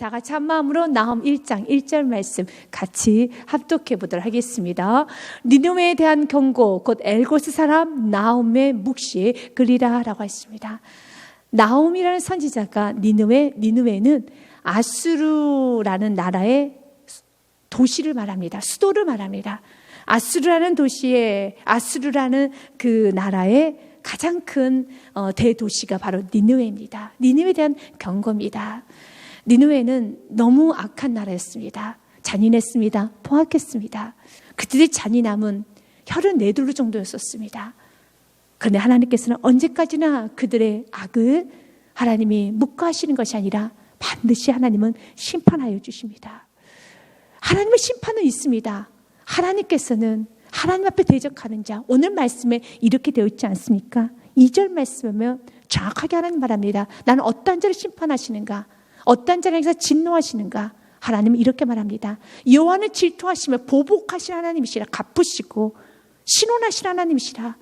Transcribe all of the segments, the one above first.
다 같이 한 마음으로 나홈 1장 1절 말씀 같이 합독해 보도록 하겠습니다. 니느웨에 대한 경고, 곧 엘고스 사람 나홈의 묵시 그리라 라고 했습니다. 나홈이라는 선지자가 니느웨는 아수르라는 나라의 도시를 말합니다. 수도를 말합니다. 아수르라는 그 나라의 가장 큰 대도시가 바로 니느웨입니다. 니느웨에 대한 경고입니다. 니느웨는 너무 악한 나라였습니다. 잔인했습니다. 포악했습니다. 그들의 잔인함은 혀를 내둘 정도였었습니다. 그런데 하나님께서는 언제까지나 그들의 악을 하나님이 묵과하시는 것이 아니라 반드시 하나님은 심판하여 주십니다. 하나님의 심판은 있습니다. 하나님께서는 하나님 앞에 대적하는 자, 오늘 말씀에 이렇게 되어 있지 않습니까? 2절 말씀이면 정확하게 하나님 말합니다. 나는 어떠한 자를 심판하시는가? 어떠한 자를 향해서 진노하시는가? 하나님은 이렇게 말합니다. 여호와는 질투하시며 보복하신 하나님이시라. 갚으시고 신원하신 하나님이시라.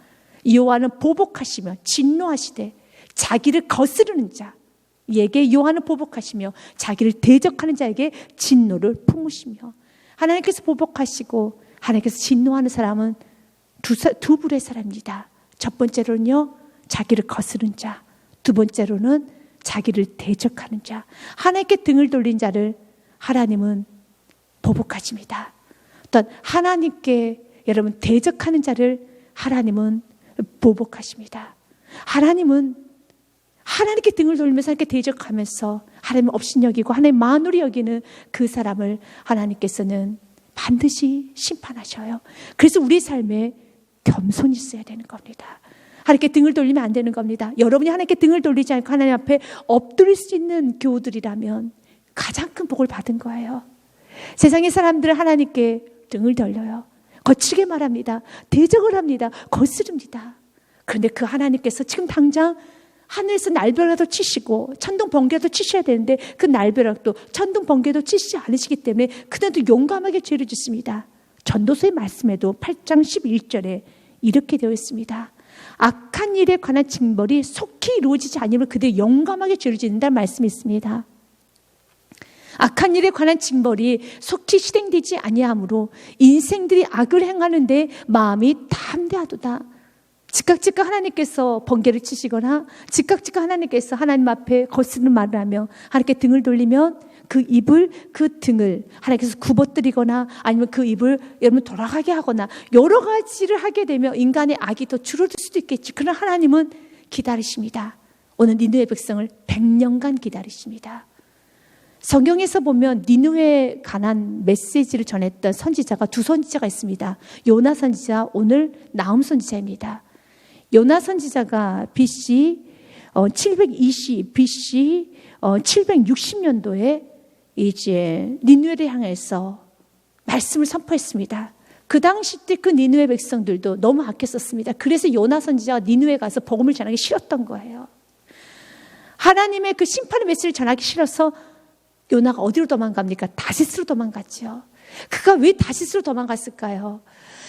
여호와는 보복하시며 진노하시되 자기를 거스르는 자에게 여호와는 보복하시며 자기를 대적하는 자에게 진노를 품으시며, 하나님께서 보복하시고 하나님께서 진노하는 사람은 두 부류의 사람입니다. 첫 번째로는요, 자기를 거스른 자. 두 번째로는 자기를 대적하는 자. 하나님께 등을 돌린 자를 하나님은 보복하십니다. 또 하나님께 여러분 대적하는 자를 하나님은 보복하십니다. 하나님은 하나님께 등을 돌리면서 하나님께 대적하면서 하나님을 업신여기고 하나님 만으로 여기는 그 사람을 하나님께서는 반드시 심판하셔요. 그래서 우리 삶에 겸손이 있어야 되는 겁니다. 하나님께 등을 돌리면 안 되는 겁니다. 여러분이 하나님께 등을 돌리지 않고 하나님 앞에 엎드릴 수 있는 교우들이라면 가장 큰 복을 받은 거예요. 세상의 사람들은 하나님께 등을 돌려요. 거칠게 말합니다. 대적을 합니다. 거스릅니다. 그런데 그 하나님께서 지금 당장 하늘에서 날벼락도 치시고 천둥 번개도 치셔야 되는데 그 날벼락도 천둥 번개도 치시지 않으시기 때문에 그날도 용감하게 죄를 짓습니다. 전도서의 말씀에도 8장 11절에 이렇게 되어 있습니다. 악한 일에 관한 징벌이 속히 이루어지지 않으면 그들이 용감하게 죄를 짓는다는 말씀이 있습니다. 악한 일에 관한 징벌이 속히 실행되지 아니하므로 인생들이 악을 행하는데 마음이 담대하도다. 즉각 하나님께서 번개를 치시거나 즉각 하나님께서 하나님 앞에 거스르는 말을 하며 하나님께 등을 돌리면 그 입을, 그 등을 하나님께서 굽어뜨리거나 아니면 그 입을 여러분 돌아가게 하거나 여러 가지를 하게 되면 인간의 악이 더 줄어들 수도 있겠지. 그러나 하나님은 기다리십니다. 오늘 니느웨 백성을 100년간 기다리십니다. 성경에서 보면 니느웨에 관한 메시지를 전했던 선지자가 두 선지자가 있습니다. 요나 선지자, 오늘 나홈 선지자입니다. 요나 선지자가 BC 760년도에 이제 니느웨를 향해서 말씀을 선포했습니다. 그 당시 때 그 니느웨 백성들도 너무 악했었습니다. 그래서 요나 선지자가 니느웨에 가서 복음을 전하기 싫었던 거예요. 하나님의 그 심판의 메시지를 전하기 싫어서 요나가 어디로 도망갑니까? 다시스로 도망갔죠. 그가 왜 다시스로 도망갔을까요?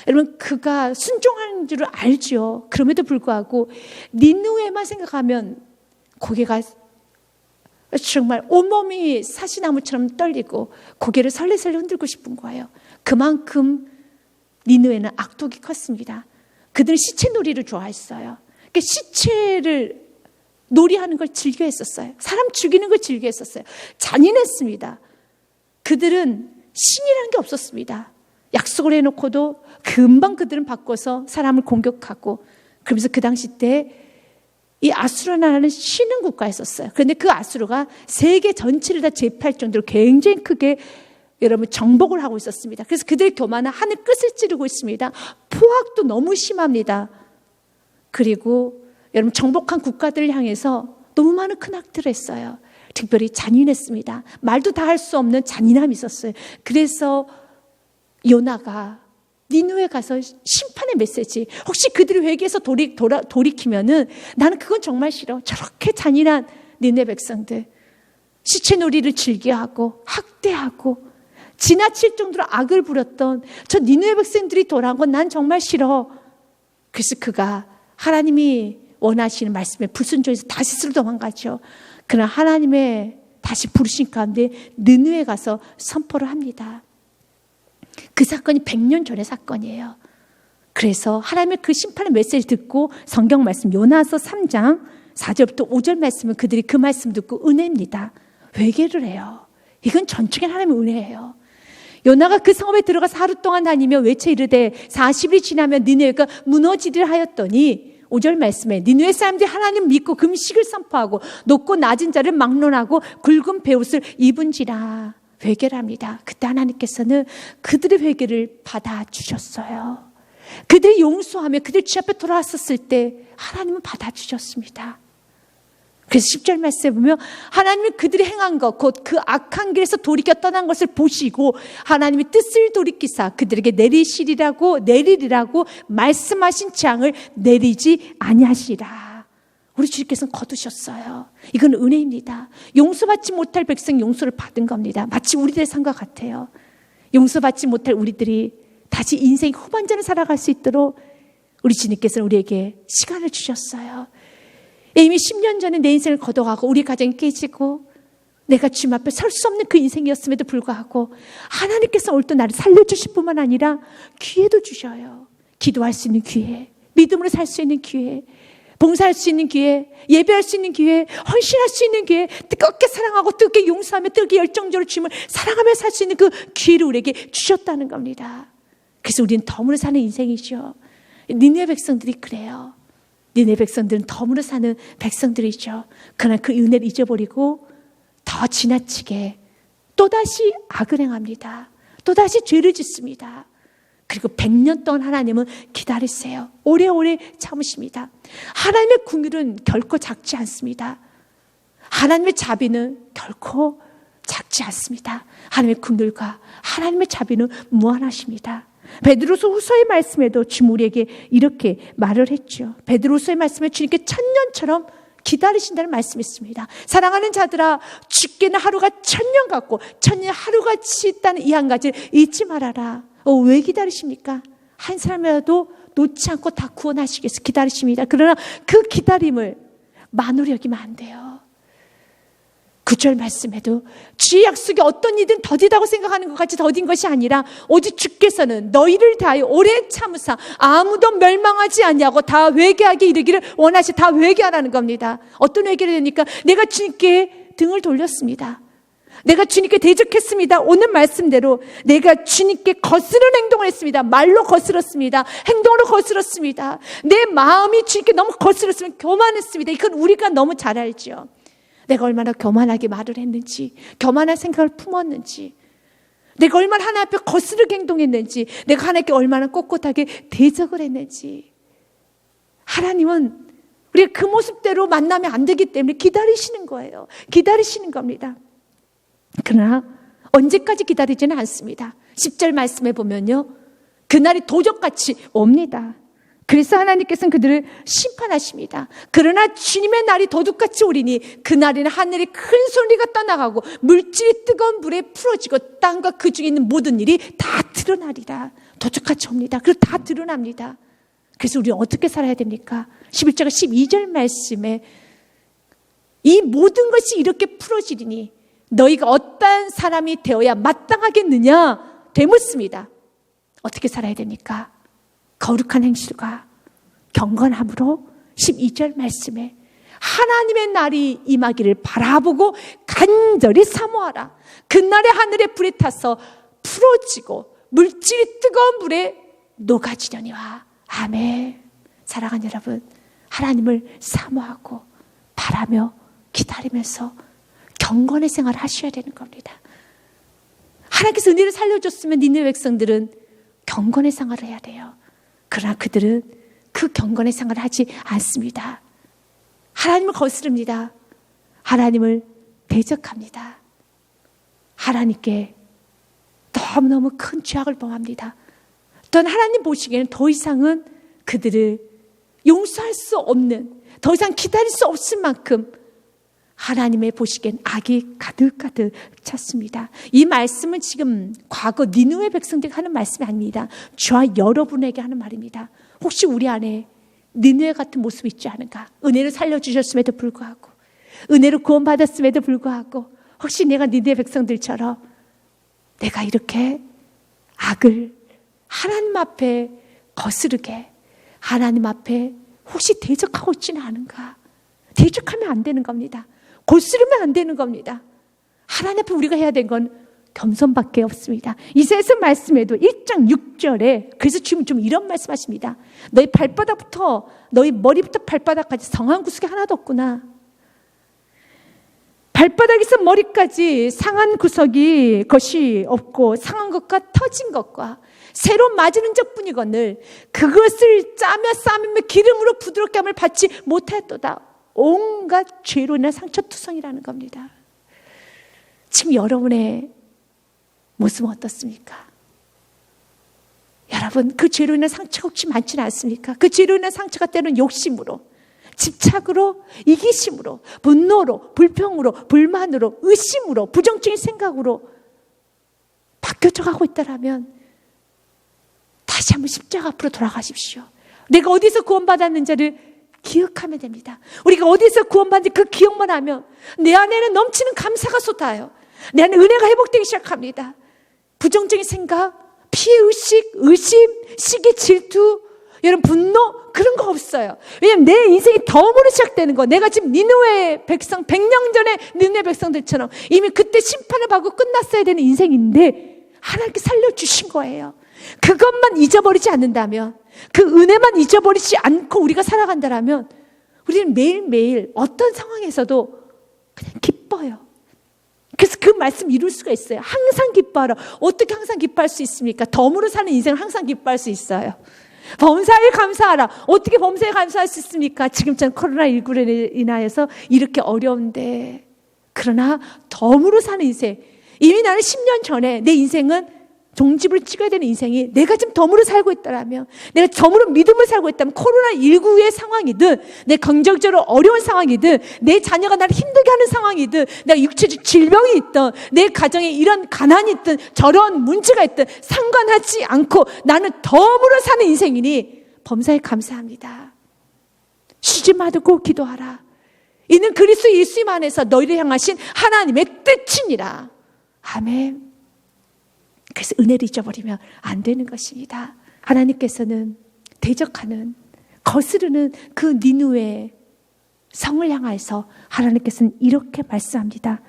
여러분, 그가 순종하는 줄을 알죠. 그럼에도 불구하고 니느웨만 생각하면 고개가 정말 온몸이 사시나무처럼 떨리고 고개를 설레설레 흔들고 싶은 거예요. 그만큼 니느웨는 악독이 컸습니다. 그들은 시체놀이를 좋아했어요. 그러니까 시체를 놀이하는 걸 즐겨했었어요. 사람 죽이는 걸 즐겨했었어요. 잔인했습니다. 그들은 신이라는 게 없었습니다. 약속을 해놓고도 금방 그들은 바꿔서 사람을 공격하고, 그러면서 그 당시 때 이 아수르 나라는 신흥 국가였었어요. 그런데 그 아수르가 세계 전체를 다 제패할 정도로 굉장히 크게 여러분 정복을 하고 있었습니다. 그래서 그들의 교만은 하늘 끝을 찌르고 있습니다. 포악도 너무 심합니다. 그리고 여러분 정복한 국가들을 향해서 너무 많은 큰 악들을 했어요. 특별히 잔인했습니다. 말도 다 할 수 없는 잔인함이 있었어요. 그래서 요나가 니느웨 가서 심판의 메시지, 혹시 그들이 회개해서 돌이키면은 나는 그건 정말 싫어. 저렇게 잔인한 니느웨 백성들 시체놀이를 즐겨하고 학대하고 지나칠 정도로 악을 부렸던 저 니느웨 백성들이 돌아온 건 난 정말 싫어. 그래서 그가 하나님이 원하시는 말씀에 불순종해서 다시스로 도망가죠. 그러나 하나님의 다시 부르신 가운데 느느웨에 가서 선포를 합니다. 그 사건이 100년 전의 사건이에요. 그래서 하나님의 그 심판의 메시지를 듣고 성경 말씀 요나서 3장 4절부터 5절 말씀은 그들이 그 말씀 듣고 은혜입니다. 회개를 해요. 이건 전적인 하나님의 은혜예요. 요나가 그 성읍에 들어가서 하루 동안 다니며 외쳐 이르되 40일이 지나면 니느웨가 무너지리라 하였더니 5절 말씀에 니느웨 사람들이 하나님 믿고 금식을 선포하고 높고 낮은 자를 막론하고 굵은 베옷을 입은지라. 회개를 합니다. 그때 하나님께서는 그들의 회개를 받아주셨어요. 그들이 용서하며 그들 주 앞에 돌아왔었을 때 하나님은 받아주셨습니다. 그래서 10절 말씀에 보면 하나님이 그들이 행한 것, 곧 그 악한 길에서 돌이켜 떠난 것을 보시고 하나님이 뜻을 돌이키사 그들에게 내리리라고 말씀하신 재앙을 내리지 아니하시라. 우리 주님께서는 거두셨어요. 이건 은혜입니다. 용서받지 못할 백성이 용서를 받은 겁니다. 마치 우리들의 삶과 같아요. 용서받지 못할 우리들이 다시 인생 후반전을 살아갈 수 있도록 우리 주님께서는 우리에게 시간을 주셨어요. 이미 10년 전에 내 인생을 거둬가고 우리 가정이 깨지고 내가 주님 앞에 설 수 없는 그 인생이었음에도 불구하고 하나님께서 오늘 또 나를 살려주실 뿐만 아니라 기회도 주셔요. 기도할 수 있는 기회, 믿음으로 살 수 있는 기회, 봉사할 수 있는 기회, 예배할 수 있는 기회, 헌신할 수 있는 기회, 뜨겁게 사랑하고 뜨겁게 용서하며 뜨겁게 열정적으로 주님을 사랑하며 살 수 있는 그 기회를 우리에게 주셨다는 겁니다. 그래서 우리는 덤으로 사는 인생이죠. 니느웨 백성들이 그래요. 니느웨 백성들은 덤으로 사는 백성들이죠. 그러나 그 은혜를 잊어버리고 더 지나치게 또다시 악을 행합니다. 또다시 죄를 짓습니다. 그리고 100년 동안 하나님은 기다리세요. 오래오래 참으십니다. 하나님의 긍휼은 결코 작지 않습니다. 하나님의 자비는 결코 작지 않습니다. 하나님의 긍휼과 하나님의 자비는 무한하십니다. 베드로서 후서의 말씀에도 주님 우리에게 이렇게 말을 했죠. 베드로서의 말씀에 주님께 천년처럼 기다리신다는 말씀이 있습니다. 사랑하는 자들아, 죽게는 하루가 1000년 같고 1000년 하루같이 있다는 이 한 가지를 잊지 말아라. 왜 기다리십니까? 한 사람이라도 놓지 않고 다 구원하시기 위해서 기다리십니다. 그러나 그 기다림을 만으로 여기면 안 돼요. 9절 말씀에도 주의 약속이 어떤 이든 더디다고 생각하는 것 같이 더딘 것이 아니라 오직 주께서는 너희를 다하여 오래 참으사 아무도 멸망하지 아니하고 다 회개하게 이르기를 원하시. 다 회개하라는 겁니다. 어떤 회개를 됩니까? 내가 주님께 등을 돌렸습니다. 내가 주님께 대적했습니다. 오늘 말씀대로 내가 주님께 거스른 행동을 했습니다. 말로 거스렀습니다. 행동으로 거스렀습니다. 내 마음이 주님께 너무 거스렀으면 교만했습니다. 이건 우리가 너무 잘 알죠. 내가 얼마나 교만하게 말을 했는지, 교만한 생각을 품었는지, 내가 얼마나 하나님 앞에 거스르게 행동했는지, 내가 하나님께 얼마나 꼿꼿하게 대적을 했는지. 하나님은 우리가 그 모습대로 만나면 안 되기 때문에 기다리시는 거예요. 기다리시는 겁니다. 그러나 언제까지 기다리지는 않습니다. 10절 말씀에 보면요, 그날이 도적같이 옵니다. 그래서 하나님께서는 그들을 심판하십니다. 그러나 주님의 날이 도둑같이 오리니 그날에는 하늘이 큰 소리가 떠나가고 물질이 뜨거운 불에 풀어지고 땅과 그 중에 있는 모든 일이 다 드러나리라. 도둑같이 옵니다. 그리고 다 드러납니다. 그래서 우리는 어떻게 살아야 됩니까? 11절과 12절 말씀에 이 모든 것이 이렇게 풀어지리니 너희가 어떠한 사람이 되어야 마땅하겠느냐 되묻습니다. 어떻게 살아야 됩니까? 거룩한 행실과 경건함으로 12절 말씀에 하나님의 날이 임하기를 바라보고 간절히 사모하라. 그날의 하늘에 불이 타서 풀어지고 물질이 뜨거운 불에 녹아지려니와. 아멘. 사랑하는 여러분, 하나님을 사모하고 바라며 기다리면서 경건의 생활을 하셔야 되는 겁니다. 하나님께서 은혜를 살려줬으면 니느웨 백성들은 경건의 생활을 해야 돼요. 그러나 그들은 그 경건의 생활을 하지 않습니다. 하나님을 거스릅니다. 하나님을 대적합니다. 하나님께 너무너무 큰 죄악을 범합니다. 또한 하나님 보시기에는 더 이상은 그들을 용서할 수 없는, 더 이상 기다릴 수 없을 만큼 하나님의 보시기엔 악이 가득가득 찼습니다. 이 말씀은 지금 과거 니느웨 백성들에게 하는 말씀이 아닙니다. 저와 여러분에게 하는 말입니다. 혹시 우리 안에 니느웨 같은 모습이 있지 않은가? 은혜를 살려주셨음에도 불구하고, 은혜로 구원받았음에도 불구하고 혹시 내가 니네 백성들처럼 내가 이렇게 악을 하나님 앞에 거스르게 하나님 앞에 혹시 대적하고 있지는 않은가? 대적하면 안 되는 겁니다. 거스르면 안 되는 겁니다. 하나님 앞에 우리가 해야 되는 건 겸손밖에 없습니다. 이사야서 말씀에도 1장 6절에 그래서 지금 좀 이런 말씀하십니다. 너희 발바닥부터 너희 머리부터 발바닥까지 성한 구석이 하나도 없구나. 발바닥에서 머리까지 상한 구석이 것이 없고 상한 것과 터진 것과 새로 맞은 흔적뿐이거늘 그것을 짜며 싸매며 기름으로 부드럽게 함을 받지 못하였도다. 온갖 죄로 인한 상처투성이라는 겁니다. 지금 여러분의 모습은 어떻습니까? 여러분 그 죄로 인한 상처가 혹시 많지는 않습니까? 그 죄로 인한 상처가 때로는 욕심으로, 집착으로, 이기심으로, 분노로, 불평으로, 불만으로, 의심으로, 부정적인 생각으로 바뀌어져 가고 있다라면 다시 한번 십자가 앞으로 돌아가십시오. 내가 어디서 구원받았는지를 기억하면 됩니다. 우리가 어디서 구원받는지 그 기억만 하면 내 안에는 넘치는 감사가 쏟아요. 내 안에 은혜가 회복되기 시작합니다. 부정적인 생각, 피의식, 의심, 시기, 질투, 여러분 분노 그런 거 없어요. 왜냐하면 내 인생이 덤으로 시작되는 거. 내가 지금 니느웨 백성 100년 전에 니느웨 백성들처럼 이미 그때 심판을 받고 끝났어야 되는 인생인데 하나님께 살려주신 거예요. 그것만 잊어버리지 않는다면, 그 은혜만 잊어버리지 않고 우리가 살아간다면 우리는 매일매일 어떤 상황에서도 그냥 기뻐요. 그래서 그 말씀 이룰 수가 있어요. 항상 기뻐하라. 어떻게 항상 기뻐할 수 있습니까? 덤으로 사는 인생을 항상 기뻐할 수 있어요. 범사에 감사하라. 어떻게 범사에 감사할 수 있습니까? 지금처럼 코로나19로 인하여서 이렇게 어려운데, 그러나 덤으로 사는 인생, 이미 나는 10년 전에 내 인생은 종집을 찍어야 되는 인생이 내가 지금 덤으로 살고 있다라면, 내가 덤으로 믿음을 살고 있다면, 코로나19의 상황이든 내 경제적으로 어려운 상황이든 내 자녀가 나를 힘들게 하는 상황이든 내가 육체적 질병이 있든 내 가정에 이런 가난이 있든 저런 문제가 있든 상관하지 않고 나는 덤으로 사는 인생이니 범사에 감사합니다. 쉬지 말고 기도하라. 이는 그리스도 예수님 안에서 너희를 향하신 하나님의 뜻이니라. 아멘. 그래서 은혜를 잊어버리면 안 되는 것입니다. 하나님께서는 대적하는, 거스르는 그 니느웨 성을 향해서 하나님께서는 이렇게 말씀합니다.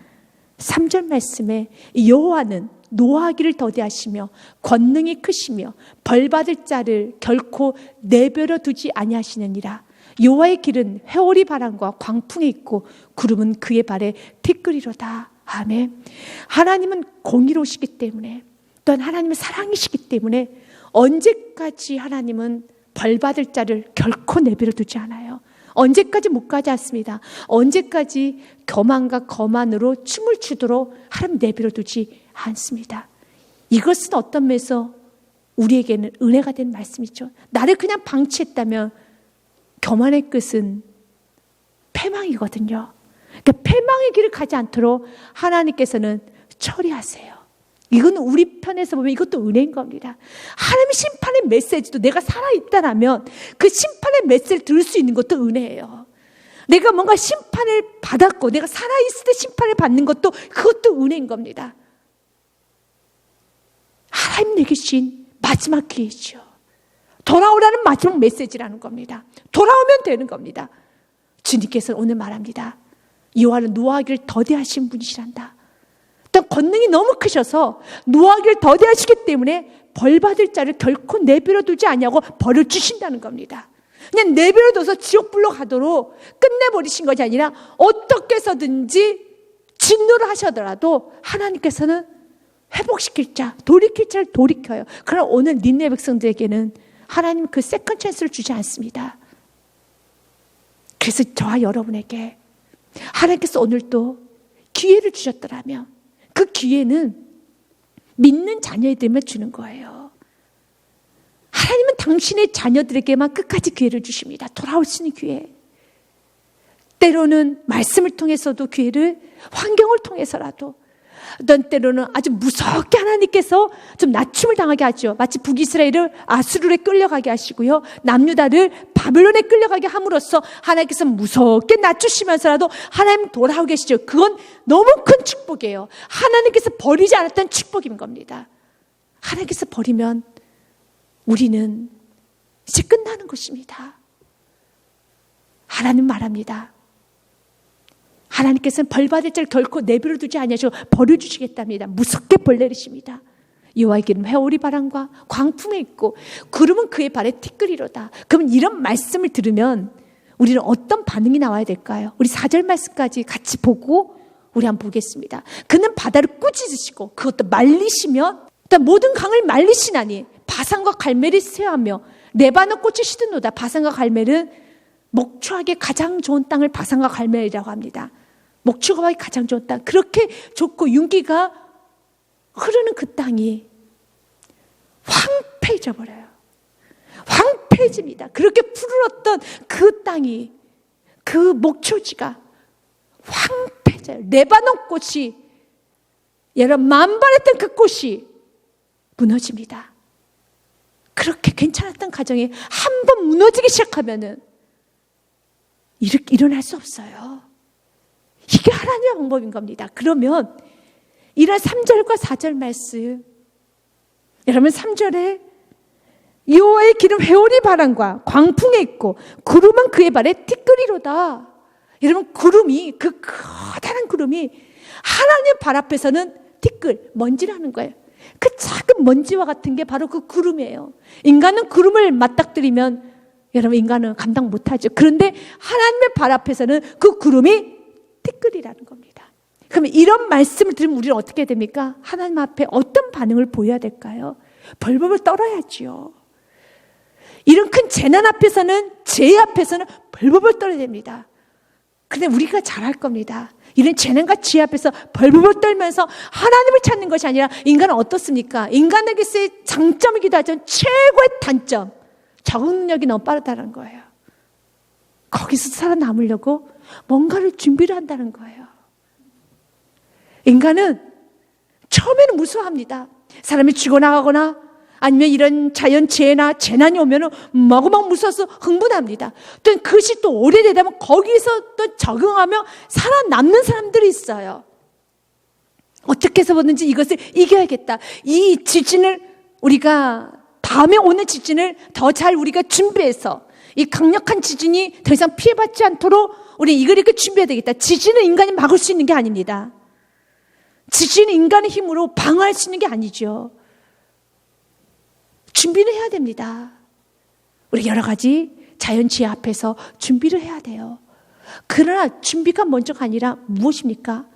3절 말씀에 여호와는 노하기를 더디하시며 권능이 크시며 벌받을 자를 결코 내버려 두지 아니하시느니라. 여호와의 길은 회오리 바람과 광풍이 있고 구름은 그의 발에 티끌이로다. 아멘. 하나님은 공의로우시기 때문에, 또한 하나님은 사랑이시기 때문에 언제까지 하나님은 벌받을 자를 결코 내버려 두지 않아요. 언제까지 못 가지 않습니다. 언제까지 교만과 거만으로 춤을 추도록 하나님 내버려 두지 않습니다. 이것은 어떤 면에서 우리에게는 은혜가 된 말씀이죠. 나를 그냥 방치했다면 교만의 끝은 패망이거든요. 그러니까 패망의 길을 가지 않도록 하나님께서는 처리하세요. 이건 우리 편에서 보면 이것도 은혜인 겁니다. 하나님의 심판의 메시지도 내가 살아있다라면 그 심판의 메시지를 들을 수 있는 것도 은혜예요. 내가 뭔가 심판을 받았고 내가 살아있을 때 심판을 받는 것도 그것도 은혜인 겁니다. 하나님 내게 주신 마지막 기회죠. 돌아오라는 마지막 메시지라는 겁니다. 돌아오면 되는 겁니다. 주님께서는 오늘 말합니다. 여호와는 노하기를 더디하신 분이시란다. 일단 권능이 너무 크셔서 노하기를 더디하시기 때문에 벌받을 자를 결코 내버려 두지 않냐고 벌을 주신다는 겁니다. 그냥 내버려 둬서 지옥불로 가도록 끝내버리신 것이 아니라 어떻게 해서든지 진노를 하셔더라도 하나님께서는 회복시킬 자, 돌이킬 자를 돌이켜요. 그러나 오늘 니느웨 백성들에게는 하나님 그 세컨 찬스를 주지 않습니다. 그래서 저와 여러분에게 하나님께서 오늘도 기회를 주셨더라면 그 기회는 믿는 자녀들에게만 주는 거예요. 하나님은 당신의 자녀들에게만 끝까지 기회를 주십니다. 돌아올 수 있는 기회. 때로는 말씀을 통해서도 기회를, 환경을 통해서라도, 어떤 때로는 아주 무섭게 하나님께서 좀 낮춤을 당하게 하죠. 마치 북이스라엘을 아수르에 끌려가게 하시고요, 남유다를 바벨론에 끌려가게 함으로써 하나님께서 무섭게 낮추시면서라도 하나님 돌아오고 계시죠. 그건 너무 큰 축복이에요. 하나님께서 버리지 않았던 축복인 겁니다. 하나님께서 버리면 우리는 이제 끝나는 것입니다. 하나님 말합니다. 하나님께서는 벌받을 자를 결코 내버려 두지 아니하시고 버려주시겠답니다. 무섭게 벌 내리십니다. 여호와의 기름 회오리 바람과 광풍에 있고 구름은 그의 발에 티끌이로다. 그럼 이런 말씀을 들으면 우리는 어떤 반응이 나와야 될까요? 우리 4절 말씀까지 같이 보고 우리 한번 보겠습니다. 그는 바다를 꾸짖으시고 그것도 말리시며 일단 모든 강을 말리시나니 바산과 갈멜이 쇠하며 레바논 꽃이 시드노다. 바산과 갈멜은 목축하기 가장 좋은 땅을 바산과 갈멜이라고 합니다. 목축하기 가장 좋은 땅. 그렇게 좋고 윤기가 흐르는 그 땅이 황폐해져 버려요. 황폐해집니다. 그렇게 푸르렀던 그 땅이, 그 목초지가 황폐해져요. 레바논 꽃이, 여러분 만발했던 그 꽃이 무너집니다. 그렇게 괜찮았던 가정이 한 번 무너지기 시작하면은 이렇게 일어날 수 없어요. 이게 하나님의 방법인 겁니다. 그러면 이런 3절과 4절 말씀, 여러분 3절에 여호와의 기름 회오리 바람과 광풍에 있고 구름은 그의 발에 티끌이로다. 여러분 구름이, 그 커다란 구름이 하나님의 발 앞에서는 티끌, 먼지라는 거예요. 그 작은 먼지와 같은 게 바로 그 구름이에요. 인간은 구름을 맞닥뜨리면 여러분 인간은 감당 못하죠. 그런데 하나님의 발 앞에서는 그 구름이 티끌이라는 겁니다. 그러면 이런 말씀을 들으면 우리는 어떻게 됩니까? 하나님 앞에 어떤 반응을 보여야 될까요? 벌벌 떨어야지요. 이런 큰 재난 앞에서는, 죄 앞에서는 벌벌 떨어야 됩니다. 근데 우리가 잘할 겁니다. 이런 재난과 지혜 앞에서 벌벌 떨면서 하나님을 찾는 것이 아니라 인간은 어떻습니까? 인간에게서의 장점이기도 하지만 최고의 단점, 적응 능력이 너무 빠르다는 거예요. 거기서 살아남으려고 뭔가를 준비를 한다는 거예요. 인간은 처음에는 무서워합니다. 사람이 죽어나가거나 아니면 이런 자연재해나 재난이 오면 마구마구 무서워서 흥분합니다. 또 그것이 또 오래되다 보면 거기서 또 적응하며 살아남는 사람들이 있어요. 어떻게 해서든지 이것을 이겨야겠다. 이 지진을 우리가 다음에 오는 지진을 더 잘 우리가 준비해서 이 강력한 지진이 더 이상 피해받지 않도록 우리 이걸 이렇게 준비해야 되겠다. 지진은 인간이 막을 수 있는 게 아닙니다. 지진은 인간의 힘으로 방어할 수 있는 게 아니죠. 준비를 해야 됩니다. 우리 여러 가지 자연재해 앞에서 준비를 해야 돼요. 그러나 준비가 먼저가 아니라 무엇입니까?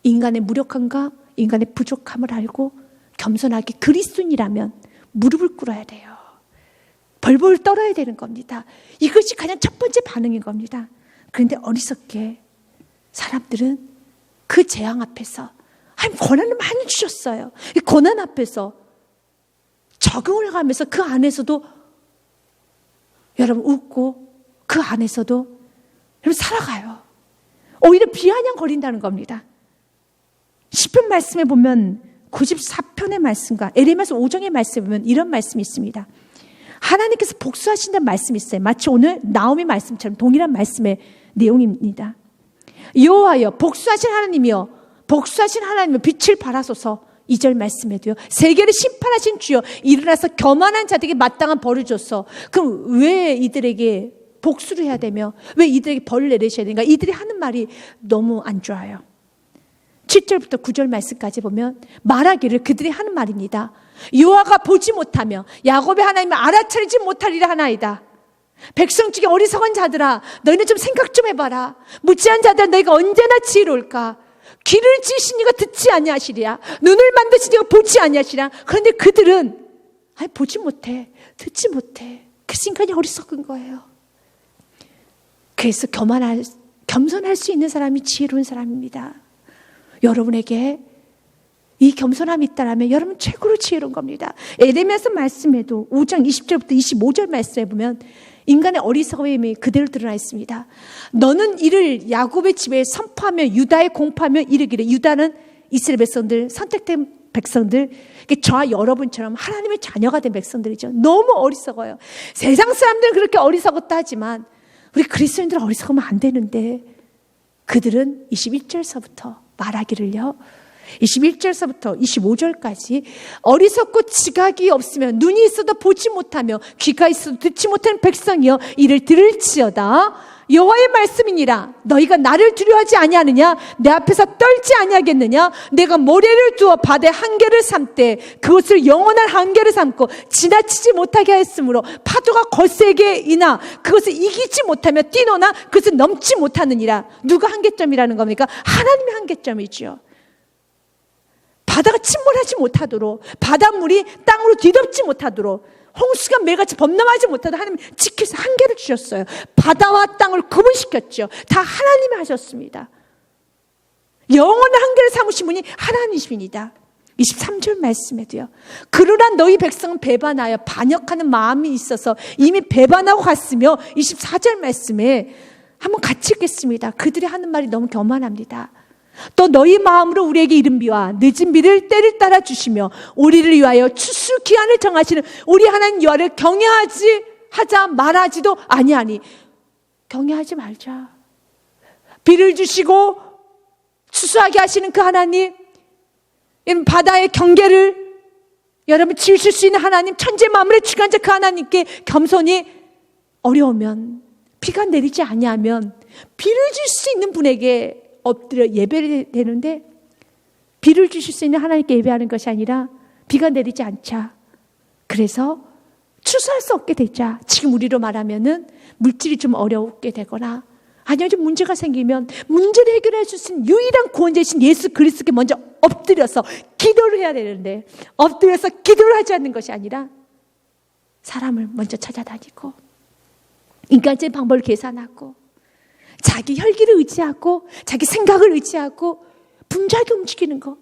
인간의 무력함과 인간의 부족함을 알고 겸손하게 그리스도인이라면 무릎을 꿇어야 돼요. 벌벌 떨어야 되는 겁니다. 이것이 가장 첫 번째 반응인 겁니다. 그런데 어리석게 사람들은 그 재앙 앞에서 고난을 많이 주셨어요. 이 고난 앞에서 적응을 하면서 그 안에서도 여러분 웃고 그 안에서도 여러분 살아가요. 오히려 비아냥거린다는 겁니다. 시편 말씀에 보면 94편의 말씀과 에레미야서 5장의 말씀에 보면 이런 말씀이 있습니다. 하나님께서 복수하신다는 말씀이 있어요. 마치 오늘 나오미 말씀처럼 동일한 말씀의 내용입니다. 여호와여 복수하신 하나님이여 복수하신 하나님이여 빛을 발하소서. 2절 말씀에도요. 세계를 심판하신 주여 일어나서 교만한 자들에게 마땅한 벌을 줬어. 그럼 왜 이들에게 복수를 해야 되며 왜 이들에게 벌을 내리셔야 되는가? 이들이 하는 말이 너무 안 좋아요. 7절부터 9절 말씀까지 보면 말하기를 그들이 하는 말입니다. 여호와가 보지 못하며 야곱의 하나님을 알아차리지 못하리라 하나이다. 백성 중에 어리석은 자들아 너희는 좀 생각 좀 해봐라. 무지한 자들아 너희가 언제나 지혜로울까? 귀를 지으신 이가 듣지 아니하시리라. 눈을 만드신 이가 보지 아니하시리라. 그런데 그들은 보지 못해, 듣지 못해. 그래서 인간이 어리석은 거예요. 그래서 겸손할 수 있는 사람이 지혜로운 사람입니다. 여러분에게 이 겸손함이 있다라면 여러분 최고로 지혜로운 겁니다. 에레미야서 말씀에도 5장 20절부터 25절 말씀에 보면 인간의 어리석음이 그대로 드러나 있습니다. 너는 이를 야곱의 집에 선포하며 유다에 공포하며 이르기를. 유다는 이스라엘 백성들 선택된 백성들, 저와 여러분처럼 하나님의 자녀가 된 백성들이죠. 너무 어리석어요. 세상 사람들은 그렇게 어리석었다 하지만 우리 그리스도인들은 어리석으면 안 되는데, 그들은 21절서부터 말하기를요, 21절서부터 25절까지 어리석고 지각이 없으면 눈이 있어도 보지 못하며 귀가 있어도 듣지 못하는 백성이여 이를 들을지어다. 여호와의 말씀이니라. 너희가 나를 두려워하지 아니하느냐? 내 앞에서 떨지 아니하겠느냐? 내가 모래를 두어 바다의 한계를 삼되 그것을 영원한 한계를 삼고 지나치지 못하게 하였으므로 파도가 거세게 이나 그것을 이기지 못하며 뛰노나 그것을 넘지 못하느니라. 누가 한계점이라는 겁니까? 하나님의 한계점이죠. 바다가 침몰하지 못하도록, 바닷물이 땅으로 뒤덮지 못하도록, 홍수가 매같이 범람하지 못하도록 하나님 지켜서 한계를 주셨어요. 바다와 땅을 구분시켰죠. 다 하나님이 하셨습니다. 영원한 한계를 삼으신 분이 하나님이십니다. 23절 말씀에도요, 그러나 너희 백성은 배반하여 반역하는 마음이 있어서 이미 배반하고 갔으며, 24절 말씀에 한번 같이 읽겠습니다. 그들이 하는 말이 너무 교만합니다. 또 너희 마음으로 우리에게 이른 비와 늦은 비를 때를 따라 주시며 우리를 위하여 추수 기한을 정하시는 우리 하나님 여호와를 경외하지 하자 말하지도 아니하니. 경외하지 말자. 비를 주시고 추수하게 하시는 그 하나님, 바다의 경계를 여러분 지으실 수 있는 하나님, 천재 만물의 주관자 그 하나님께 겸손히, 어려우면 비가 내리지 아니하면 비를 줄 수 있는 분에게 엎드려 예배를 되는데, 비를 주실 수 있는 하나님께 예배하는 것이 아니라 비가 내리지 않자. 그래서 추수할 수 없게 되자. 지금 우리로 말하면은 물질이 좀 어렵게 되거나 아니면 좀 문제가 생기면 문제를 해결해 줄 수 있는 유일한 구원자이신 예수 그리스도께 먼저 엎드려서 기도를 해야 되는데, 엎드려서 기도를 하지 않는 것이 아니라 사람을 먼저 찾아다니고 인간적인 방법을 계산하고 자기 혈기를 의지하고 자기 생각을 의지하고 분주하게 움직이는 거.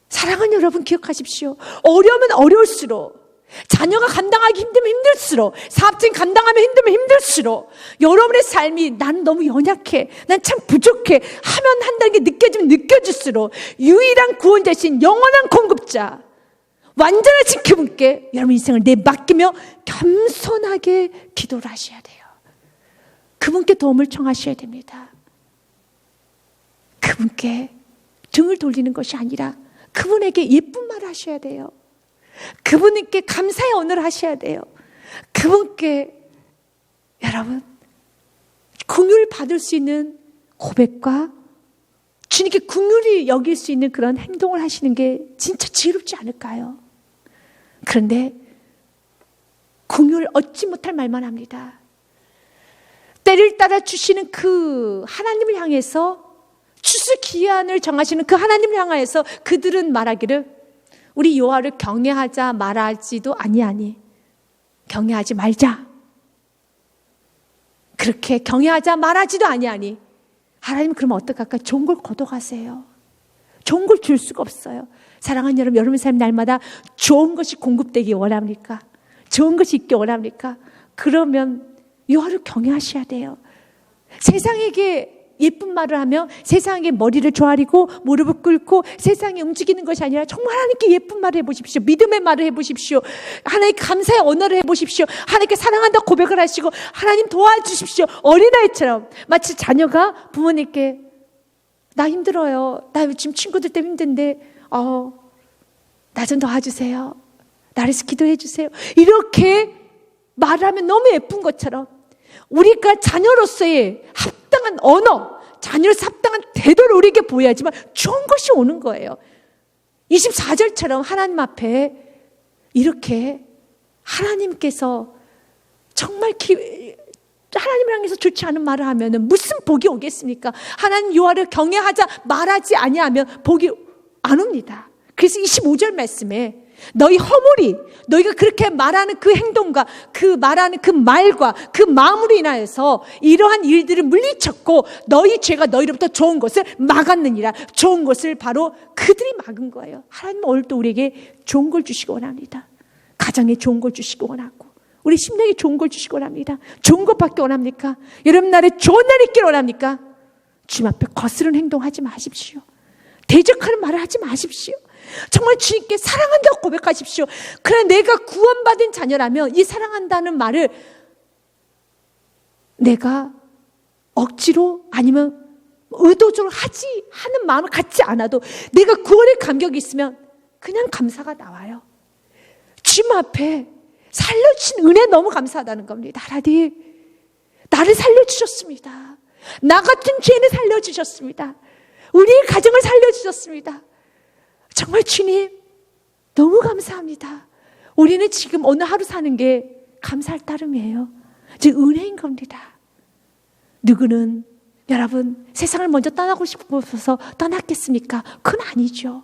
사랑하는 여러분, 기억하십시오. 어려우면 어려울수록, 자녀가 감당하기 힘들면 힘들수록, 사업적인 감당하면 힘들면 힘들수록, 여러분의 삶이 난 너무 연약해, 난 참 부족해 하면 한다는 게 느껴지면 느껴질수록 유일한 구원자신 영원한 공급자, 완전하신 그분께 여러분 인생을 맡기며 겸손하게 기도를 하셔야 돼요. 그분께 도움을 청하셔야 됩니다. 그분께 등을 돌리는 것이 아니라 그분에게 예쁜 말을 하셔야 돼요. 그분께 감사의 언어를 하셔야 돼요. 그분께 여러분 긍휼을 받을 수 있는 고백과 주님께 긍휼히 여길 수 있는 그런 행동을 하시는 게 진짜 지혜롭지 않을까요? 그런데 긍휼을 얻지 못할 말만 합니다. 때를 따라 주시는 그 하나님을 향해서, 추수 기한을 정하시는 그 하나님을 향하여서 그들은 말하기를 우리 여호와를 경외하자 말하지도 아니하니. 경외하지 말자. 그렇게 경외하자 말하지도 아니하니. 하나님 그러면 어떡할까? 좋은 걸 거둬가세요. 좋은 걸 줄 수가 없어요. 사랑하는 여러분, 여러분의 삶 날마다 좋은 것이 공급되기 원합니까? 좋은 것이 있기 원합니까? 그러면 여호와를 경외하셔야 돼요. 세상에게 예쁜 말을 하며 세상에 머리를 조아리고 무릎을 꿇고 세상에 움직이는 것이 아니라 정말 하나님께 예쁜 말을 해보십시오. 믿음의 말을 해보십시오. 하나님께 감사의 언어를 해보십시오. 하나님께 사랑한다고 고백을 하시고 하나님 도와주십시오. 어린아이처럼 마치 자녀가 부모님께 나 힘들어요. 나 지금 친구들 때문에 힘든데 나 좀 도와주세요. 나를 기도해 주세요. 이렇게 말하면 너무 예쁜 것처럼 우리가 자녀로서의 합당한 언어, 자녀로서 합당한 태도를 우리에게 보여야지만 좋은 것이 오는 거예요. 24절처럼 하나님 앞에 이렇게 하나님께서 정말 하나님을 향해서 좋지 않은 말을 하면 무슨 복이 오겠습니까? 하나님 여호와를 경외하자 말하지 아니하면 복이 안 옵니다. 그래서 25절 말씀에 너희 허물이, 너희가 그렇게 말하는 그 행동과 그 말하는 그 말과 그 마음으로 인하여서 이러한 일들을 물리쳤고 너희 죄가 너희로부터 좋은 것을 막았느니라. 좋은 것을 바로 그들이 막은 거예요. 하나님은 오늘도 우리에게 좋은 걸 주시기 원합니다. 가정에 좋은 걸 주시기 원하고 우리 심령에 좋은 걸 주시기 원합니다. 좋은 것밖에 원합니까? 여러분 날에 좋은 날이 있기를 원합니까? 주님 앞에 거스른 행동하지 마십시오. 대적하는 말을 하지 마십시오. 정말 주님께 사랑한다고 고백하십시오. 그러나 내가 구원받은 자녀라면 이 사랑한다는 말을 내가 억지로 아니면 의도적으로 하는 마음을 갖지 않아도 내가 구원의 감격이 있으면 그냥 감사가 나와요. 주님 앞에 살려주신 은혜 너무 감사하다는 겁니다. 하나님, 나를 살려주셨습니다. 나 같은 죄인을 살려주셨습니다. 우리의 가정을 살려주셨습니다. 정말 주님 너무 감사합니다. 우리는 지금 오늘 하루 사는 게 감사할 따름이에요. 즉 은혜인 겁니다. 누구는 여러분 세상을 먼저 떠나고 싶어서 떠났겠습니까? 그건 아니죠.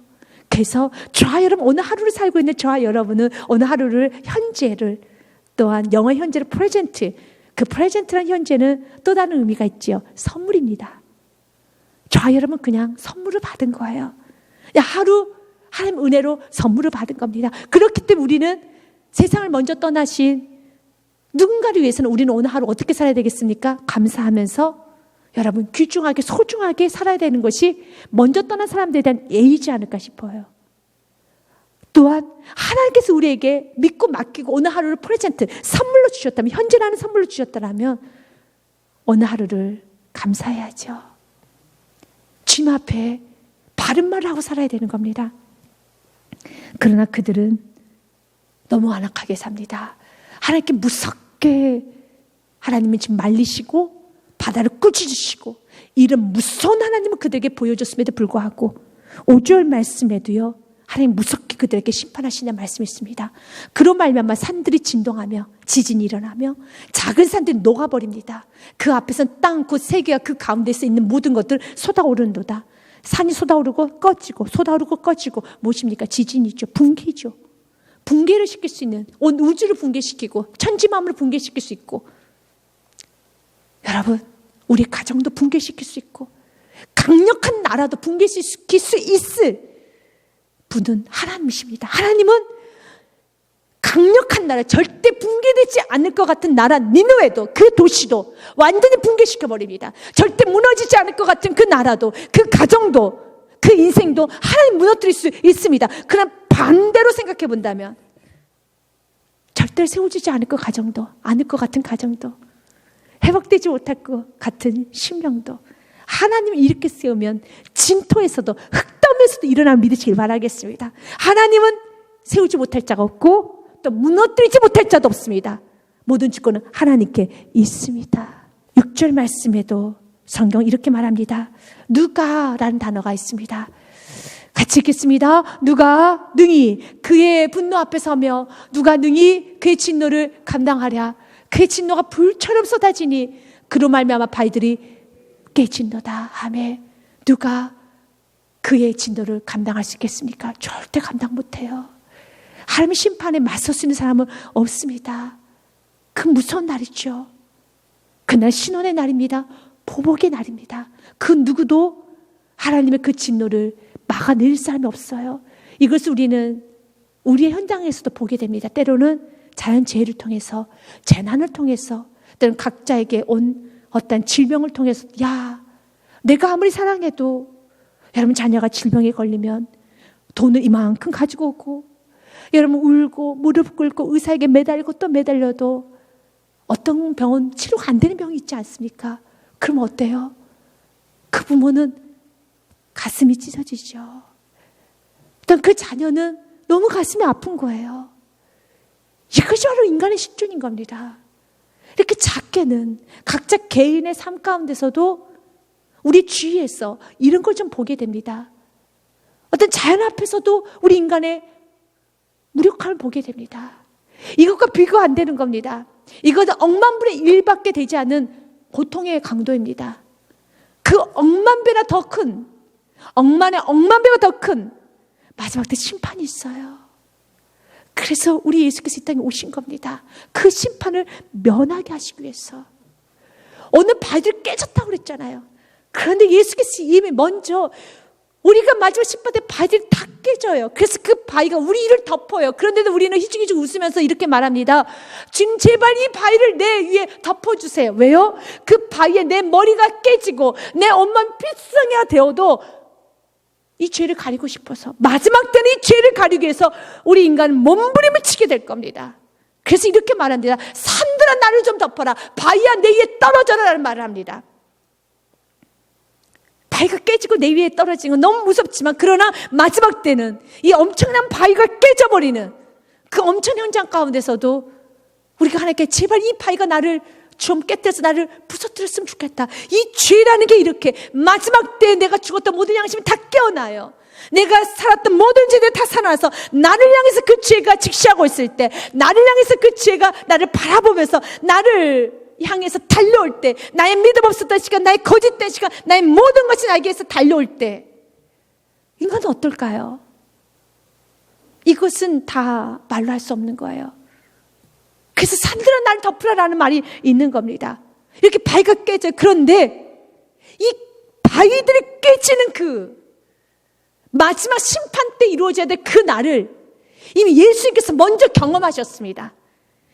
그래서 저와 여러분 오늘 하루를 살고 있는 저와 여러분은 오늘 하루를 현재를 또한 영어 현재를 프레젠트, 그 프레젠트란 현재는 또 다른 의미가 있지요. 선물입니다. 저와 여러분 그냥 선물을 받은 거예요. 하루 하나님 은혜로 선물을 받은 겁니다. 그렇기 때문에 우리는 세상을 먼저 떠나신 누군가를 위해서는 우리는 오늘 하루 어떻게 살아야 되겠습니까? 감사하면서 여러분 귀중하게 소중하게 살아야 되는 것이 먼저 떠난 사람들에 대한 예의지 않을까 싶어요. 또한 하나님께서 우리에게 믿고 맡기고 오늘 하루를 프레젠트 선물로 주셨다면, 현재라는 선물로 주셨다면 오늘 하루를 감사해야죠. 주님 앞에 바른 말을 하고 살아야 되는 겁니다. 그러나 그들은 너무 완악하게 삽니다. 하나님께 무섭게 하나님은 지금 말리시고 바다를 꾸짖으시고 이런 무서운 하나님을 그들에게 보여줬음에도 불구하고 5절 말씀에도요, 하나님 무섭게 그들에게 심판하시는 말씀이 있습니다. 그로 말미암아 산들이 진동하며 지진이 일어나며 작은 산들이 녹아버립니다. 그 앞에서는 땅 그 세계가 그 가운데서 있는 모든 것들 쏟아오르는도다. 산이 쏟아오르고 꺼지고 쏟아오르고 꺼지고 무엇입니까? 지진이죠. 붕괴죠. 붕괴를 시킬 수 있는 온 우주를 붕괴시키고 천지만물을 붕괴시킬 수 있고, 여러분 우리 가정도 붕괴시킬 수 있고 강력한 나라도 붕괴시킬 수 있을 분은 하나님이십니다. 하나님은 강력한 나라, 절대 붕괴되지 않을 것 같은 나라 니느웨도, 그 도시도 완전히 붕괴시켜버립니다. 절대 무너지지 않을 것 같은 그 나라도, 그 가정도, 그 인생도 하나님 무너뜨릴 수 있습니다. 그러나 반대로 생각해 본다면 절대 세워지지 않을 것 같은 가정도, 회복되지 못할 것 같은 심령도 하나님을 이렇게 세우면 진토에서도 흙덤에서도 일어나는 믿으시길 바라겠습니다. 하나님은 세우지 못할 자가 없고 또 무너뜨리지 못할 자도 없습니다. 모든 주권은 하나님께 있습니다. 6절 말씀에도 성경 이렇게 말합니다. 누가라는 단어가 있습니다. 같이 읽겠습니다. 누가 능히 그의 분노 앞에 서며 누가 능히 그의 진노를 감당하랴. 그의 진노가 불처럼 쏟아지니 그로 말미암아 바위들이 깨진도다. 아멘. 누가 그의 진노를 감당할 수 있겠습니까? 절대 감당 못해요. 하나님의 심판에 맞설 수 있는 사람은 없습니다. 그 무서운 날이죠. 그날 신원의 날입니다. 보복의 날입니다. 그 누구도 하나님의 그 진노를 막아낼 사람이 없어요. 이것을 우리는 우리의 현장에서도 보게 됩니다. 때로는 자연재해를 통해서, 재난을 통해서, 때로는 각자에게 온 어떤 질병을 통해서, 내가 아무리 사랑해도 여러분 자녀가 질병에 걸리면 돈을 이만큼 가지고 오고, 여러분 울고 무릎 꿇고 의사에게 매달리고 또 매달려도 어떤 병은 치료가 안 되는 병이 있지 않습니까? 그럼 어때요? 그 부모는 가슴이 찢어지죠. 또 그 자녀는 너무 가슴이 아픈 거예요. 이것이 바로 인간의 실존인 겁니다. 이렇게 작게는 각자 개인의 삶 가운데서도 우리 주위에서 이런 걸 좀 보게 됩니다. 어떤 자연 앞에서도 우리 인간의 무력함을 보게 됩니다. 이것과 비교 안 되는 겁니다. 이것은 억만분의 1밖에 되지 않은 고통의 강도입니다. 그 억만 배나 더 큰, 억만 배가 더 큰 마지막 때 심판이 있어요. 그래서 우리 예수께서 이 땅에 오신 겁니다. 그 심판을 면하게 하시기 위해서. 오늘 바위들이 깨졌다고 그랬잖아요. 그런데 예수께서 이미 먼저 우리가 마지막 심판 때 바위들이 다 깨져요. 그래서 그 바위가 우리 이를 덮어요. 그런데도 우리는 희죽희죽 웃으면서 이렇게 말합니다. 주님 제발 이 바위를 내 위에 덮어주세요. 왜요? 그 바위에 내 머리가 깨지고 내 온몸 필성이가 되어도 이 죄를 가리고 싶어서, 마지막 때는 이 죄를 가리기 위해서 우리 인간은 몸부림을 치게 될 겁니다. 그래서 이렇게 말합니다. 산들아 나를 좀 덮어라, 바위야 내 위에 떨어져라 라는 말을 합니다. 바위가 깨지고 내 위에 떨어지는 건 너무 무섭지만, 그러나 마지막 때는 이 엄청난 바위가 깨져버리는 그 엄청난 현장 가운데서도 우리가 하나님께 제발 이 바위가 나를 좀 깨뜨려서 나를 부서뜨렸으면 좋겠다. 이 죄라는 게 이렇게 마지막 때에 내가 죽었던 모든 양심이 다 깨어나요. 내가 살았던 모든 죄들 다 살아나서 나를 향해서 그 죄가 직시하고 있을 때, 나를 향해서 그 죄가 나를 바라보면서 나를 향해서 달려올 때, 나의 믿음 없었던 시간, 나의 거짓된 시간, 나의 모든 것이 나에게 해서 달려올 때 인간은 어떨까요? 이것은 다 말로 할 수 없는 거예요. 그래서 산들아 나를 덮으라라는 말이 있는 겁니다. 이렇게 바위가 깨져요. 그런데 이 바위들이 깨지는 그 마지막 심판 때 이루어져야 될 그 날을 이미 예수님께서 먼저 경험하셨습니다.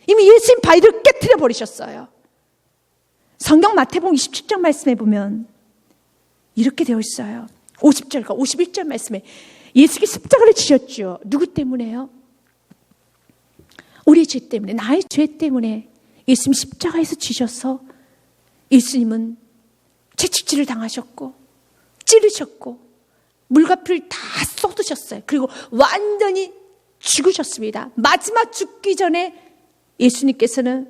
이미 예수님 바위를 깨트려 버리셨어요. 성경 마태복음 27장 말씀에 보면 이렇게 되어 있어요. 50절과 51절 말씀에 예수님이 십자가를 지셨죠. 누구 때문에요? 우리 죄 때문에, 나의 죄 때문에 예수님 십자가에서 지셔서 예수님은 채찍질을 당하셨고 찌르셨고 물과 피를 다 쏟으셨어요. 그리고 완전히 죽으셨습니다. 마지막 죽기 전에 예수님께서는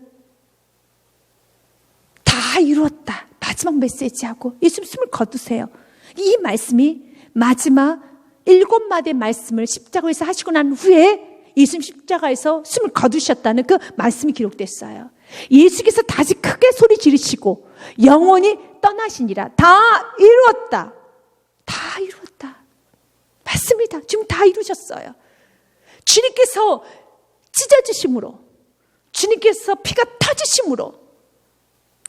다 이루었다, 마지막 메시지하고 예수님 숨을 거두세요. 이 말씀이 마지막 7마디의 말씀을 십자가에서 하시고 난 후에 예수님 십자가에서 숨을 거두셨다는 그 말씀이 기록됐어요. 예수께서 다시 크게 소리 지르시고 영원히 떠나시니라. 다 이루었다, 다 이루었다. 맞습니다. 지금 다 이루셨어요. 주님께서 찢어지심으로, 주님께서 피가 터지심으로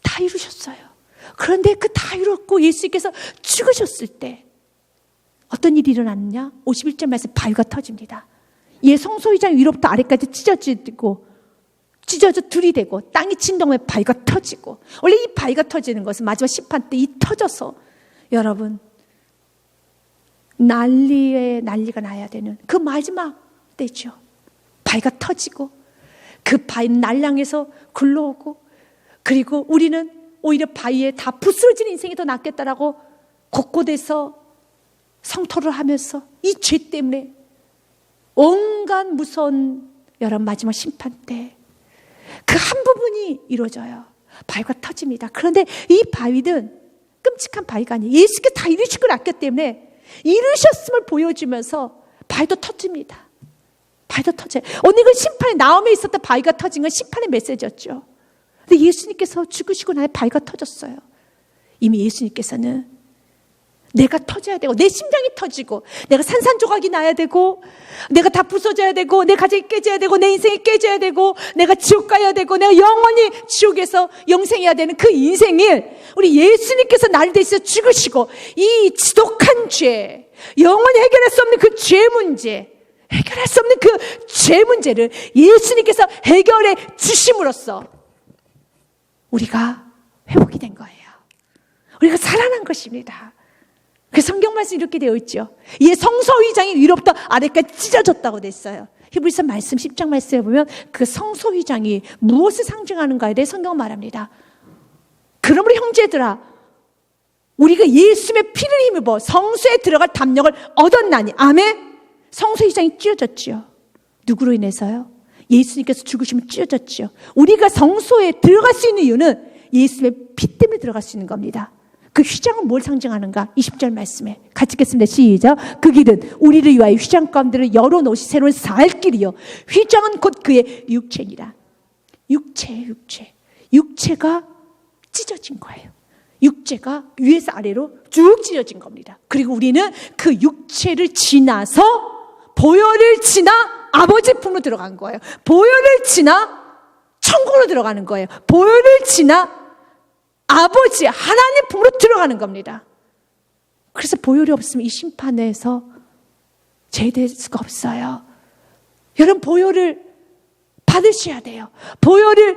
다 이루셨어요. 그런데 그 다 이뤘고 예수께서 죽으셨을 때 어떤 일이 일어났느냐? 51절 말씀, 바위가 터집니다. 예, 성소의장 위로부터 아래까지 찢어지고 찢어져 들이대고 땅이 진동하면 바위가 터지고, 원래 이 바위가 터지는 것은 마지막 심판 때 이 터져서 여러분 난리가 나야 되는 그 마지막 때죠. 바위가 터지고 그 바위는 날랑해서 굴러오고, 그리고 우리는 오히려 바위에 다 부스러진 인생이 더 낫겠다라고 곳곳에서 성토를 하면서 이 죄 때문에 온갖 무서운 여러분 마지막 심판 때 그 한 부분이 이루어져요. 바위가 터집니다. 그런데 이 바위는 끔찍한 바위가 아니에요. 예수께 다 이루신 걸 알기 때문에 이루셨음을 보여주면서 바위도 터집니다. 바위도 터져요. 오늘 그 심판에 나옴에 있었던 바위가 터진 건 심판의 메시지였죠. 근데 예수님께서 죽으시고 나서 바위가 터졌어요. 이미 예수님께서는 내가 터져야 되고, 내 심장이 터지고, 내가 산산조각이 나야 되고, 내가 다 부서져야 되고, 내 가정이 깨져야 되고, 내 인생이 깨져야 되고, 내가 지옥 가야 되고, 내가 영원히 지옥에서 영생해야 되는 그 인생을 우리 예수님께서 나를 대신해서 죽으시고, 이 지독한 죄, 영원히 해결할 수 없는 그 죄 문제, 해결할 수 없는 그 죄 문제를 예수님께서 해결해 주심으로써 우리가 회복이 된 거예요. 우리가 살아난 것입니다. 그 성경 말씀이 이렇게 되어 있죠. 이 성소휘장이 위로부터 아래까지 찢어졌다고 됐어요. 히브리서 말씀 10장 말씀에 보면 그 성소휘장이 무엇을 상징하는가에 대해 성경 말합니다. 그러므로 형제들아, 우리가 예수님의 피를 힘입어 성소에 들어갈 담력을 얻었나니. 아멘. 성소휘장이 찢어졌지요. 누구로 인해서요? 예수님께서 죽으시면 찢어졌지요. 우리가 성소에 들어갈 수 있는 이유는 예수님의 피 때문에 들어갈 수 있는 겁니다. 그 휘장은 뭘 상징하는가? 20절 말씀에 같이 읽겠습니다. 시작. 그 길은 우리를 위하여 휘장 가운데를 열어놓으시 새로운 살 길이요, 휘장은 곧 그의 육체니라. 육체가 찢어진 거예요. 육체가 위에서 아래로 쭉 찢어진 겁니다. 그리고 우리는 그 육체를 지나서 보혈을 지나 아버지 품으로 들어간 거예요. 보혈을 지나 천국으로 들어가는 거예요. 보혈을 지나 아버지 하나님 품으로 들어가는 겁니다. 그래서 보혈이 없으면 이 심판에서 제대할 수가 없어요. 여러분, 보혈을 받으셔야 돼요. 보혈을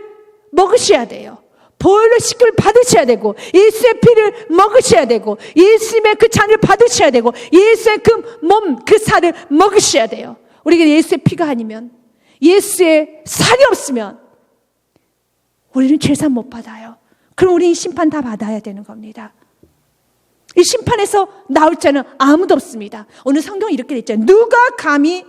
먹으셔야 돼요. 보혈로 씻김을 받으셔야 되고, 예수의 피를 먹으셔야 되고, 예수님의 그 잔을 받으셔야 되고, 예수의 그 몸, 그 살을 먹으셔야 돼요. 우리가 예수의 피가 아니면, 예수의 살이 없으면 우리는 죄산 못 받아요. 그럼 우리는 심판 다 받아야 되는 겁니다. 이 심판에서 나올 자는 아무도 없습니다. 오늘 성경에 이렇게 돼 있잖아요. 누가 감히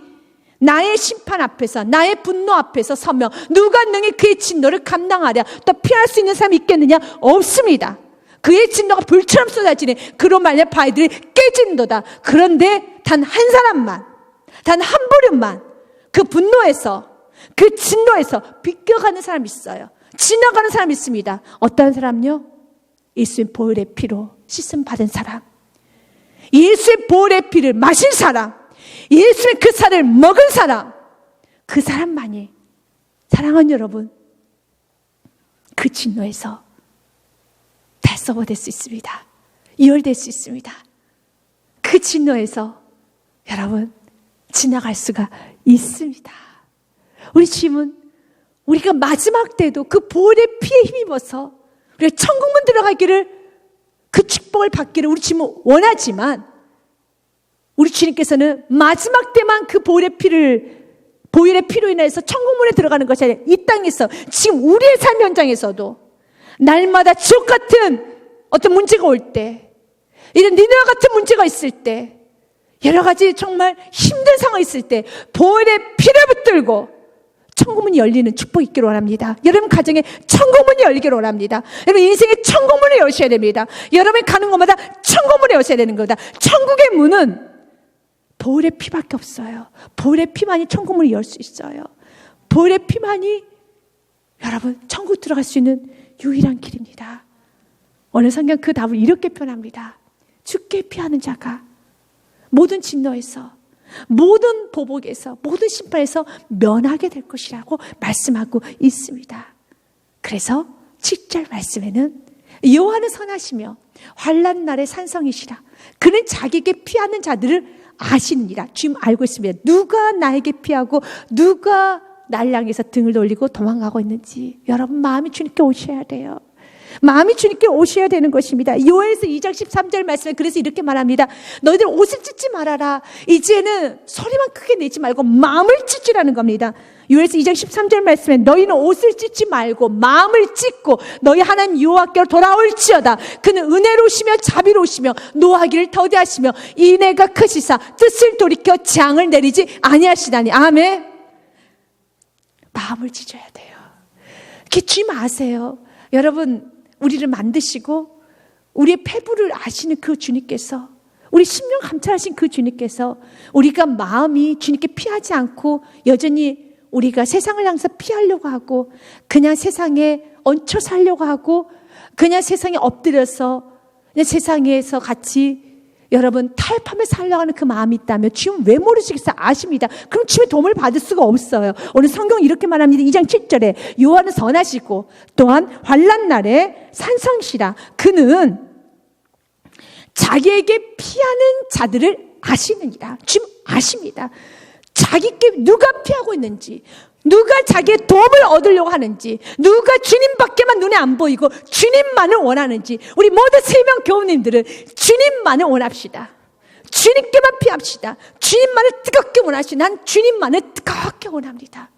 나의 심판 앞에서, 나의 분노 앞에서 서며 누가 능히 그의 진노를 감당하랴. 또 피할 수 있는 사람이 있겠느냐? 없습니다. 그의 진노가 불처럼 쏟아지니 그로 말려 바위들이 깨진도다. 그런데 단 한 사람만, 단 한 부류만 그 분노에서, 그 진노에서 비껴가는 사람이 있어요. 지나가는 사람이 있습니다. 어떤 사람요? 예수의 보혈의 피로 씻음 받은 사람, 예수의 보혈의 피를 마신 사람, 예수의 그 살을 먹은 사람, 그 사람만이, 사랑하는 여러분, 그 진노에서 달서버될 수 있습니다. 이월될 수 있습니다. 그 진노에서 여러분 지나갈 수가 있습니다. 우리 주님은 우리가 마지막 때도 그 보혈의 피에 힘입어서 우리가 천국문 들어가기를, 그 축복을 받기를 우리 주님은 원하지만, 우리 주님께서는 마지막 때만 그 보혈의 피로 인해서 천국문에 들어가는 것이 아니라 이 땅에서 지금 우리의 삶 현장에서도 날마다 지옥 같은 어떤 문제가 올 때, 이런 니느웨 같은 문제가 있을 때, 여러 가지 정말 힘든 상황이 있을 때 보혈의 피를 붙들고 천국문이 열리는 축복이 있기를 원합니다. 여러분 가정에 천국문이 열리기를 원합니다. 여러분 인생에 천국문을 여셔야 됩니다. 여러분이 가는 곳마다 천국문을 여셔야 되는 겁니다. 천국의 문은 보혈의 피밖에 없어요. 보혈의 피만이 천국문을 열 수 있어요. 보혈의 피만이 여러분 천국 들어갈 수 있는 유일한 길입니다. 오늘 성경 그 답을 이렇게 표현합니다. 주께 피하는 자가 모든 진노에서, 모든 보복에서, 모든 심판에서 면하게 될 것이라고 말씀하고 있습니다. 그래서 7절 말씀에는 여호와는 선하시며 환난 날의 산성이시라. 그는 자기에게 피하는 자들을 아시느니라. 주님 알고 있습니다. 누가 나에게 피하고 누가 날 향해서 등을 돌리고 도망가고 있는지 여러분 마음이 주님께 오셔야 돼요. 마음이 주님께 오셔야 되는 것입니다. 요엘서 2장 13절 말씀에 그래서 이렇게 말합니다. 너희들 옷을 찢지 말아라. 이제는 소리만 크게 내지 말고 마음을 찢으라는 겁니다. 요엘서 2장 13절 말씀에 너희는 옷을 찢지 말고 마음을 찢고 너희 하나님 여호와께로 돌아올지어다. 그는 은혜로우시며 자비로우시며 노하기를 더디하시며 인애가 크시사 뜻을 돌이켜 재앙을 내리지 아니하시다니. 아멘. 마음을 찢어야 돼요. 이렇게 주님 아세요. 여러분 우리를 만드시고 우리의 패부를 아시는 그 주님께서, 우리 심령 감찰하신 그 주님께서 우리가 마음이 주님께 피하지 않고 여전히 우리가 세상을 향해서 피하려고 하고 그냥 세상에 얹혀 살려고 하고 그냥 세상에 엎드려서 그냥 세상에서 같이 여러분 타협하며 살려고 하는 그 마음이 있다면 주님 왜 모르시겠어요? 아십니다. 그럼 주님의 도움을 받을 수가 없어요. 오늘 성경은 이렇게 말합니다. 2장 7절에 여호와는 선하시고 또한 환난 날에 산성시라. 그는 자기에게 피하는 자들을 아시느니라. 주님 아십니다. 자기께 누가 피하고 있는지, 누가 자기의 도움을 얻으려고 하는지, 누가 주님밖에만 눈에 안 보이고 주님만을 원하는지, 우리 모든 세명 교우님들은 주님만을 원합시다. 주님께만 피합시다. 주님만을 뜨겁게 원하시고 난 주님만을 뜨겁게 원합니다.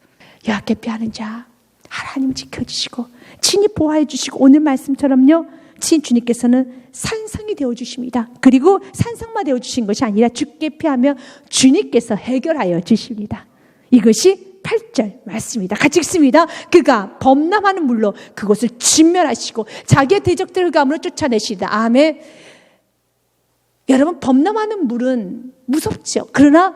여호와께 피하는 자 하나님 지켜주시고 친히 보호해 주시고 오늘 말씀처럼요 친 주님께서는 산성이 되어주십니다. 그리고 산성만 되어주신 것이 아니라 주께 피하며 주님께서 해결하여 주십니다. 이것이 8절 말씀입니다. 같이 읽습니다. 그가 범람하는 물로 그곳을 진멸하시고 자기의 대적들을 흑암으로 쫓아내시다. 아멘. 여러분 범람하는 물은 무섭죠. 그러나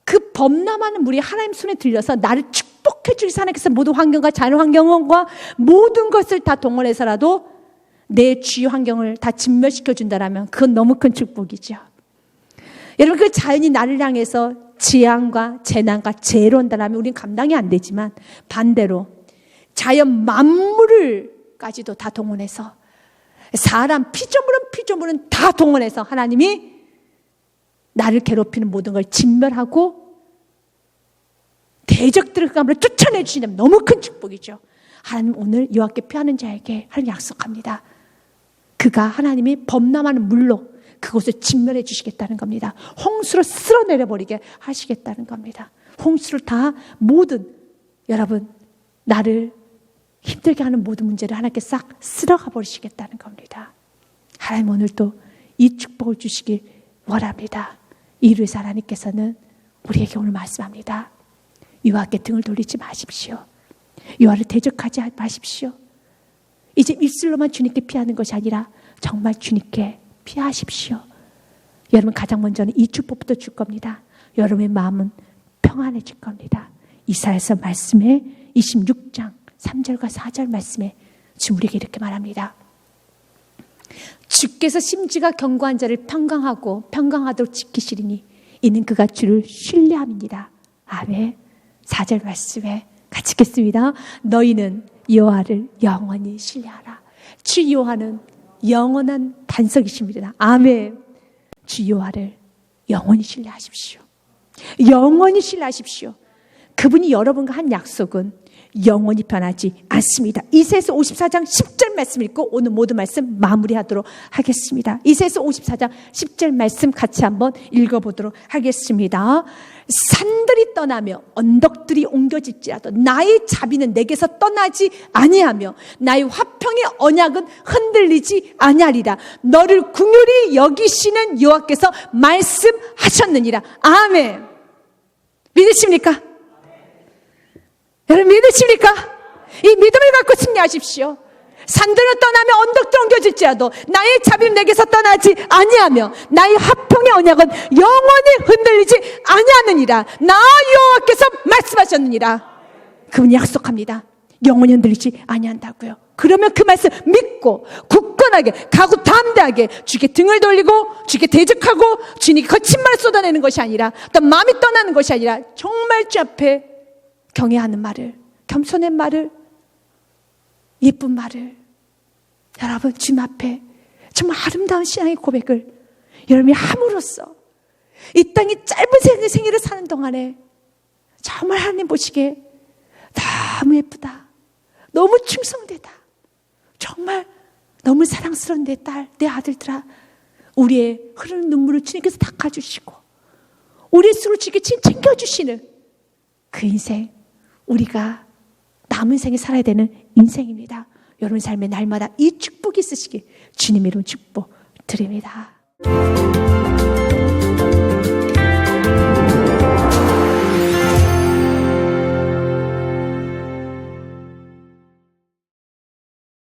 그 범람하는 물이 하나님 손에 들려서 나를 축복해 주셔서 하나님께서 모든 환경과 자연 환경과 모든 것을 다 동원해서라도 내 주위 환경을 다 진멸시켜 준다라면 그건 너무 큰 축복이죠. 여러분 그 자연이 나를 향해서 재앙과 재난과 재해로 온다라면 우리는 감당이 안 되지만 반대로 자연 만물을까지도 다 동원해서 사람 피조물은 다 동원해서 하나님이 나를 괴롭히는 모든 걸 진멸하고 대적들을 흑암으로 쫓아내 주신다면 너무 큰 축복이죠. 하나님 오늘 여호와께 피하는 자에게 하나님 약속합니다. 그가 하나님이 범람하는 물로 그곳을 진멸해 주시겠다는 겁니다. 홍수로 쓸어내려버리게 하시겠다는 겁니다. 홍수를 다 모든 여러분 나를 힘들게 하는 모든 문제를 하나님께 싹 쓸어가 버리시겠다는 겁니다. 하나님 오늘도 이 축복을 주시길 원합니다. 이를 위해서 하나님께서는 우리에게 오늘 말씀합니다. 여호와께 등을 돌리지 마십시오. 여호와를 대적하지 마십시오. 이제 입술로만 주님께 피하는 것이 아니라 정말 주님께 피하십시오. 여러분 가장 먼저는 이 축복부터 줄 겁니다. 여러분의 마음은 평안해질 겁니다. 이사야서 말씀에 26장 3절과 4절 말씀에 지금 우리에게 이렇게 말합니다. 주께서 심지가 견고한 자를 평강하도록 지키시리니 이는 그가 주를 신뢰함이니라. 아멘. 4절 말씀에 같이 읽겠습니다. 너희는 여호와를 영원히 신뢰하라. 주 여호와는 영원한 반석이십니다. 아멘. 주 여호와를 영원히 신뢰하십시오. 영원히 신뢰하십시오. 그분이 여러분과 한 약속은 영원히 변하지 않습니다. 이사야서 54장 10절 말씀 읽고 오늘 모든 말씀 마무리하도록 하겠습니다. 이사야서 54장 10절 말씀 같이 한번 읽어보도록 하겠습니다. 산들이 떠나며 언덕들이 옮겨질지라도 나의 자비는 내게서 떠나지 아니하며 나의 화평의 언약은 흔들리지 아니하리라. 너를 긍휼히 여기시는 여호와께서 말씀하셨느니라. 아멘. 믿으십니까? 여러분 믿으십니까? 이 믿음을 갖고 승리하십시오. 산들을 떠나며 언덕들 옮겨질지라도 나의 자비는 내게서 떠나지 아니하며 나의 화평의 언약은 영원히 흔들리지 아니하느니라. 나 여호와께서 말씀하셨느니라. 그분이 약속합니다. 영원히 흔들리지 아니한다고요. 그러면 그 말씀 믿고 굳건하게 가고 담대하게 주께 등을 돌리고 주께 대적하고 주님께 거친 말을 쏟아내는 것이 아니라 또 마음이 떠나는 것이 아니라 정말 주 앞에 경외하는 말을, 겸손한 말을, 예쁜 말을 여러분 주님 앞에 정말 아름다운 신앙의 고백을 여러분이 함으로써 이 땅이 짧은 생애를 사는 동안에 정말 하나님 보시기에 너무 예쁘다, 너무 충성되다, 정말 너무 사랑스러운 내 딸, 내 아들들아, 우리의 흐르는 눈물을 주님께서 닦아주시고 우리의 술을 주님께 챙겨주시는 그 인생, 우리가 남은 생에 살아야 되는 인생입니다. 여러분 삶의 날마다 이 축복이 있으시길 주님 이름 축복 드립니다.